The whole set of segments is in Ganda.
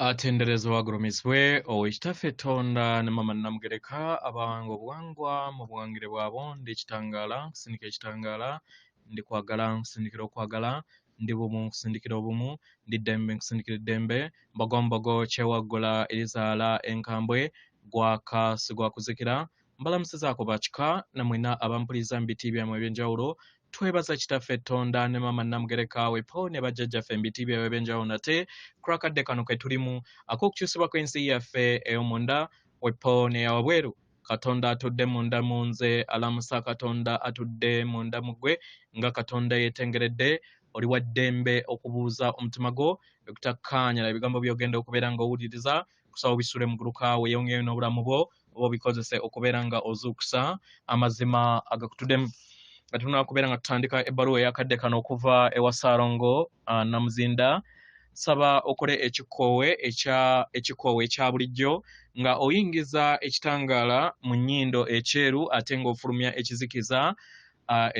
Atendereza wagurumizwe owekitaffe Tonda ne mama Namugereka abanga obuwangwa mu buwangire bwabo ndi ekitangala nkusindika ekitangala ndi kwagala nkusindikira okwagala ndi bumu nkusindikira obumu ndi ddembe nkusindikira eddembe mbogombogo kyewaggula erizaala enkambwe gwaka sigwakuzikira mbalamusizaako bakika namwena abampuliriza mu biti byammwe eby'enjawulo twebaza kitaffe Tonda ne mama Namugereka wepo ne bajjajjaffe mu biti byabwe eby'enjawulo nate kurakadde kano ke tulimu ak'okukyusibwa kw'ensi yaffe ey'omunda wepo ne wabweru Katonda atudde munda munze alamusa Katonda atudde munda mugwe nga Katonda yetengeredde oli wa ddembe okubuuza omutima gwo okutakkaanyala ebigambo by'ogenda okubeera ng'owuliriza kusaba obisule mu ggulu kaawe yongeyo n'obulamu bwo oba obikozese okubeera nga ozuukusa amazima agakutudemu nga tunakubeera nga tutandika ebbaluwa eyakadde kano okuva ewa Ssalongo Namuzinda saba okole ekikoowe ekya bulijjo nga oyingiza ekitangaala mu nnyindo ekyeru ate ng'ofulumya ekizikiza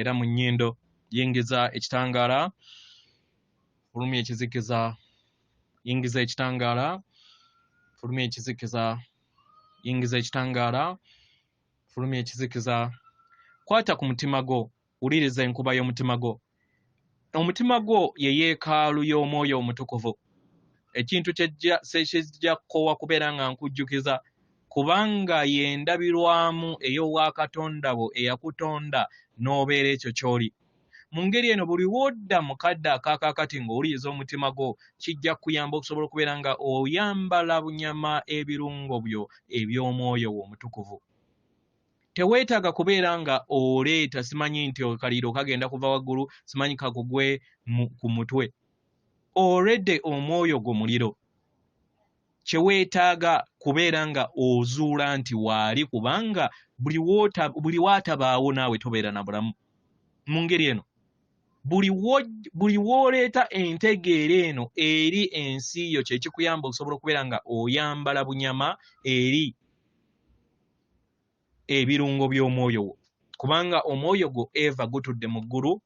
era mu nnyindo yingiza ekitangaala fulumya ekizikiza yingiza ekitangaala fulumya ekizikiza yingiza ekitangaala fulumya ekizikiza kwata ku mutima gwo wuliriza enkuba y'omutima gwo omutima gwo ye yeekaalu y'omwoyo omutukuvu ekintu kyejja kkowa kubeera nga nkujjukiza kubanga yendabirwamu ey'owa Katonda bo eyakutonda n'obeera ekyo ky'oli mu ngeri eno buli wodda mu kadde akaakakati ng'owuliriza omutima gwo kijja kuyamba okusobola okubeera nga oyambala bunyama ebirungo byo eby'omwoyo wo omutukuvu teweetaaga kubeera nga oleeta simanyi nti okaliiro kagenda kuva waggulu simanyi kakugwe ku mutwe already omwoyo gwo muliro kyeweetaaga kubeera nga ozuula nti waali kubanga buli waatabaawo naawe tobeera na bulamu mu ngeri eno buli wooleeta entegeera eno eri ensi yo kyekikuyamba okusobola okubeera nga oyambala bunyama eri ebirungo by'omwoyo wo kubanga omwoyo gwo eva gutudde mu ggulu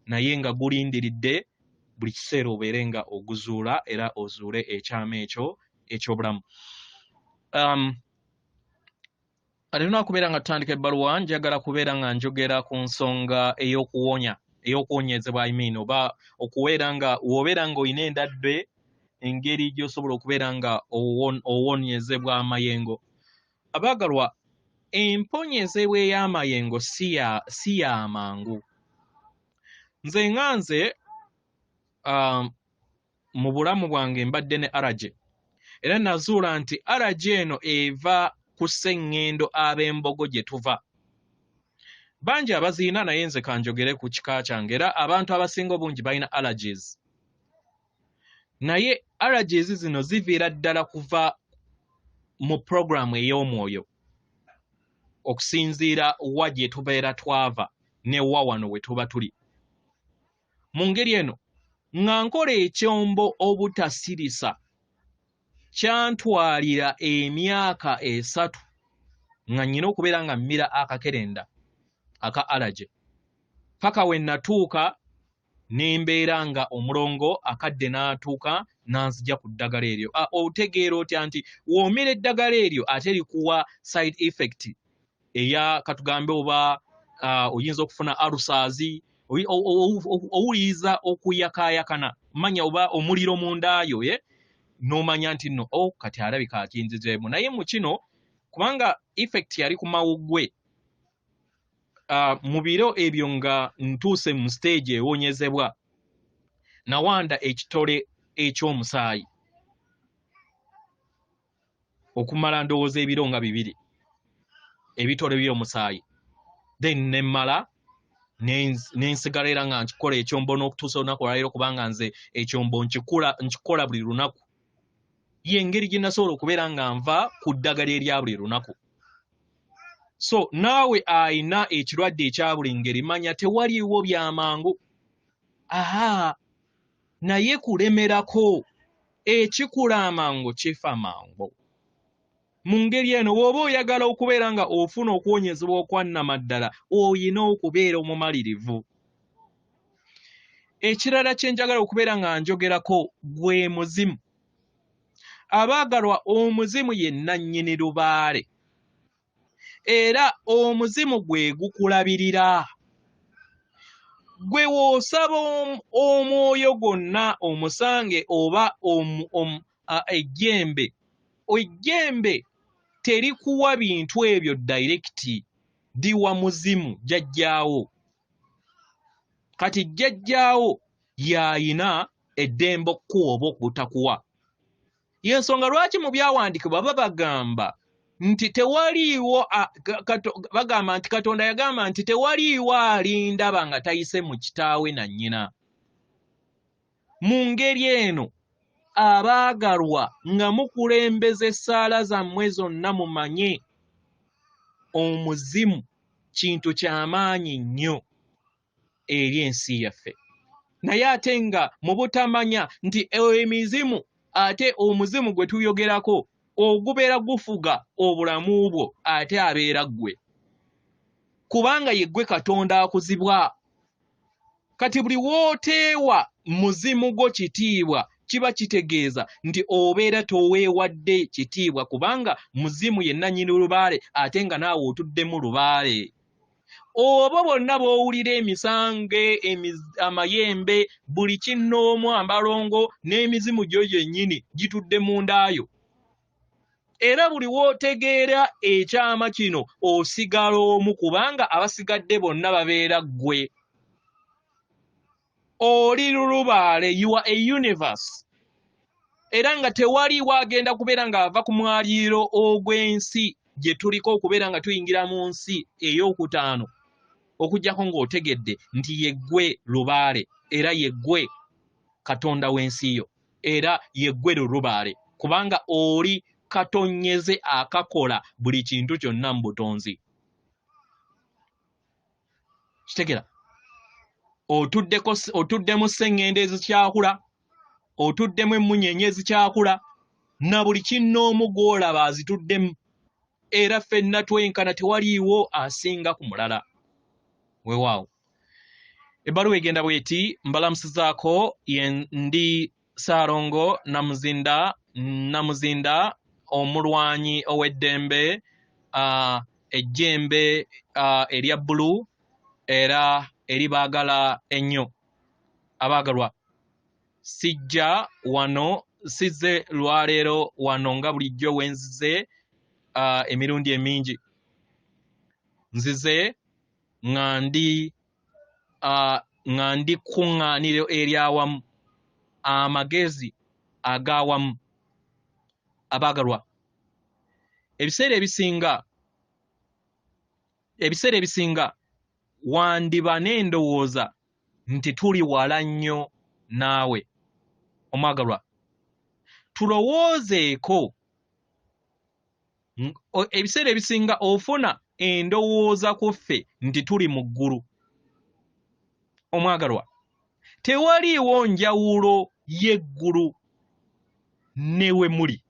naye nga gulindiridde buli kiseera obeere nga oguzuula era ozuule ekyama ekyo eky'obulamu ate tunakubeera nga tutandika ebbaluwa njagala kubeera nga njogera ku nsonga ey'okuwonyezebwa oba okubeera nga w'obeera nga olina endadde engeri gy'osobola okubeera nga owonyezebwa amayengo abaagalwa emponyezebwa ey'amayengo si y'amangu nze nga nze mu bulamu bwange mbadde ne allergy era nazuula nti allergy eno eva ku sseŋŋendo ab'embogo gye tuva bangi abaziina naye nze kanjogere ku kika kyange era abantu abasinga obungi balina allergies naye allergies zino ziviira ddala kuva mu programu ey'omwoyo okusinziira wa gye tubeera twava ne wa wano we tuba tuli mu ngeri eno nga nkola ekyombo obutasirisa kyantwalira emyaka 3 nga nnyina okubeera nga mmira akakerenda aka allergy paka we natuuka nembeera nga omulongo akadde n'atuuka nanzija ku ddagala eryo otegeera otya nti w'omira eddagala eryo ate likuwa side effect eya katugambe oba oyinza okufuna alusaazi owuliriza okuyakaayakana manya oba omuliro mundaayo n'omanya nti nno kati alabika akinzizeemu naye mu kino kubanga effect yali ku mawuggwe mu biro ebyo nga ntuuse mu stage ewonyezebwa nawanda ekitole eky'omusaayi okumala ndowooza ebiro nga 2 ebitole by'omusaayi then nemmala nensigala era nga nkikola ekyombo n'okutuusa olunaku olwaleero kubanga nze ekyombo nkikola buli lunaku y'engeri gye nasobola okubeera nga nva ku ddagala erya buli lunaku so naawe ayina ekirwadde ekya buli ngeri manya tewaliiwo byamangu naye kulemerako ekikula amangu kifa mangu mu ngeri eno bw'oba oyagala okubeera nga ofuna okuwonyezebwa okwannamaddala oyina okubeera omumalirivu ekirala kye njagala okubeera nga njogerako gwe muzimu abaagalwa omuzimu ye nannyini lubaale era omuzimu gwe gukulabirira gwe w'osaba omwoyo gonna omusange oba ejjembe terikuwa bintu ebyo direct diwa muzimu jjajjaawo kati jjajjaawo y'ayina eddembe okkuwa oba okutakuwa y'ensonga lwaki mu byawandiikibwa baba bagamba nti tewaliiwo bagamba nti Katonda yagamba nti tewaliiwo alindaba nga tayise mu kitaawe na nnyina. Mu ngeri eno abaagalwa nga mukulembeza essaala zammwe zonna mumanye omuzimu kintu ky'amaanyi nnyo eri ensi yaffe. Naye ate nga mu butamanya nti emizimu ate omuzimu gwe tuyogerako ogubeera gufuga obulamu bwo ate abeera ggwe kubanga ye ggwe Katonda akuzibwa. Kati buli wooteewa muzimu gwo kitiibwa kiba kitegeeza nti obeera toweewadde kitiibwa kubanga muzimu ye nannyini lubaale ate nga naawe otuddemu lubaale. Obo bonna b'owulira emisange amayembe buli kinnoomu amalongo n'emizimu gyo gyennyini gitudde mu ndaayo. Era buli w'otegeera ekyama kino osigala omu kubanga abasigadde bonna babeera ggwe. Oli lulubaale, you are a universe. Era nga tewaliiwo agenda kubeera ng'ava ku mwaliiro ogw'ensi gye tuliko okubeera nga tuyingira mu nsi ey'okutaano okuggyako ng'otegedde nti yeggwe lubaale era yeggwe Katonda w'ensi yo era yeggwe lulubaale kubanga oli katonyeze akakola buli kintu kyonna mu butonzi. Kitegera otuddemu sseŋŋende ezikyakula otuddemu emmunyeenye ezikyakula na buli kinnoomu gw'olaba azituddemu era ffenna twenkana tewaliiwo asinga ku mulala. Weewaawo ebbaluwa egenda bw'eti mbalamusizaako ndi Ssalongo Namuzinda omulwanyi ow'eddembe ejjembe erya bbulu era eribaagala ennyo. Abaagalwa sijja wano sizze lwaleero wano nga bulijjo we nzize emirundi emingi. Nzize nga ndi kuŋŋaaniro eryawamu amagezi ag'awamu. Abaagalwa ebiseera ebisinga wandiba n'endowooza nti tuli wala nnyo naawe. Omwagalwa tulowoozeeko ebiseera ebisinga ofuna endowooza ku ffe nti tuli mu ggulu. Omwagalwa tewaliiwo njawulo y'eggulu ne we muli.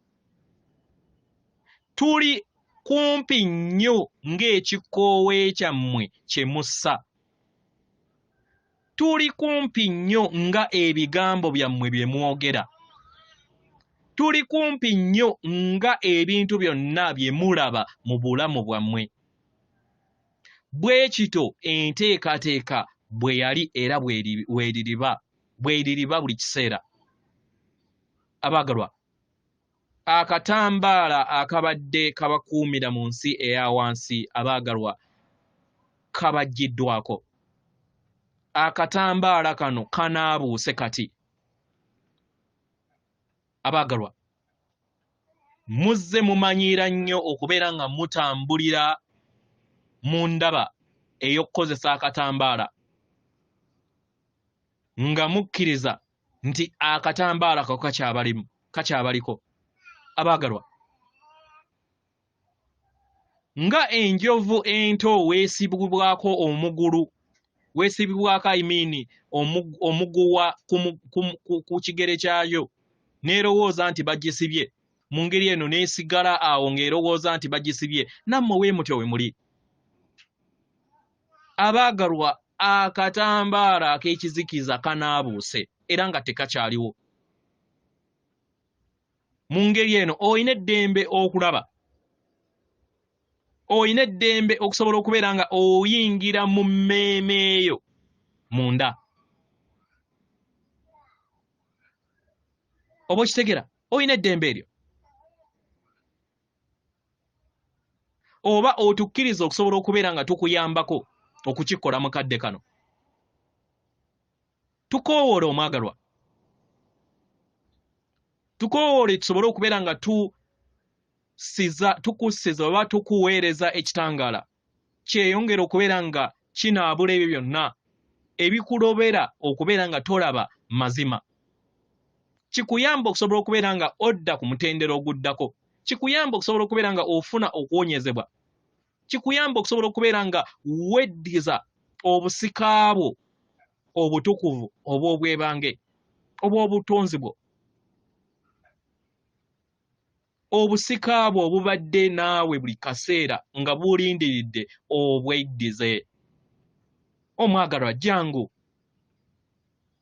Tuli kumpi nnyo ng'ekikoowe kyammwe kye mussa. Tuli kumpi nnyo nga ebigambo byammwe bye mwogera. Tuli kumpi nnyo nga ebintu byonna bye mulaba mu bulamu bwammwe. Bwe kito enteekateeka bwe yali era bweririba buli kiseera. Abaagalwa akatambaala akabadde kabakuumira mu nsi eya wansi abaagalwa kabaggiddwako. Akatambaala kano kanaabuuse kati. Abaagalwa muzze mumanyiira nnyo okubeera nga mutambulira mu ndaba ey'okukozesa akatambaala nga mukkiriza nti akatambaala kako kakyabaliko. Abaagalwa nga enjovu ento weesibibwako omugulu weesibibwako omuguwa ku kigere kyayo n'erowooza nti bagisibye mu ngeri eno n'esigala awo ng'erowooza nti bagisibye nammwe bwe mutyo we muli. Abaagalwa akatambaala ak'ekizikiza kanaabuuse era nga tekakyaliwo. mu ngeri eno oyina eddembe okulaba, oyina eddembe okusobola okubeera nga oyingira mu mmeeme eyo munda. Oba okitegera, oyina eddembe eryo. Oba otukkiriza okusobola okubeera nga tukuyambako okukikola mu kadde kano. Tukoowole omwagalwa, tukoowole tusobole okubeera nga tukussiza oba tukuweereza ekitangaala kyeyongera okubeera nga kinaabula ebyo byonna ebikulobera okubeera nga tolaba mazima. Kikuyamba okusobola okubeera nga odda ku mutendera oguddako. Kikuyamba okusobola okubeera nga ofuna okuwonyezebwa. Kikuyamba okusobola okubeera nga weddiza obusika bwo obutukuvu oba obwebange oba obutonzi bwo, obusika bwo obubadde naawe buli kaseera nga bulindiridde obweddize. Omwagalwa, jangu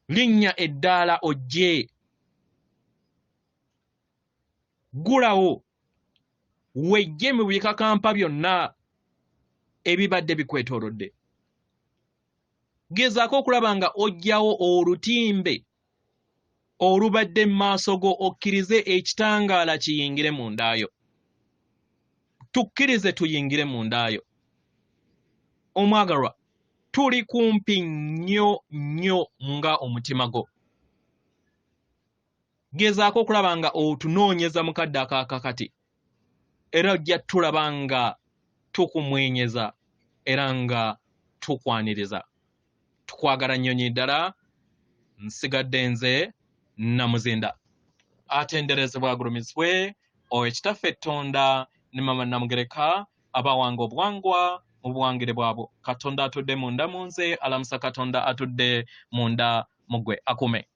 linnya eddaala ojje, gulawo wejje mu bikakampa byonna ebibadde bikwetoolodde. Gezaako okulaba nga ojjawo olutimbe olubadde mu maaso go, okkirize ekitangaala kiyingire mu ndaayo. Tukkirize tuyingire mu ndaayo. Omwagalwa, tuli kumpi nnyo nnyo nga omutima gwo. Gezaako okulaba nga otunoonyeza mu kadde akaakakati, era ojja tulaba nga tukumwenyeza era nga tukwaniriza. Tukwagala nnyonyi ddala. Nsigadde nze Namuzinda, atenderezebwa agulumizibwe Owekitaffe Tonda ne Mama Namugereka abawanga obuwangwa mu buwangire bwabwo. Katonda atudde munda mu nze, alamusa Katonda atudde munda mu ggwe. Akume.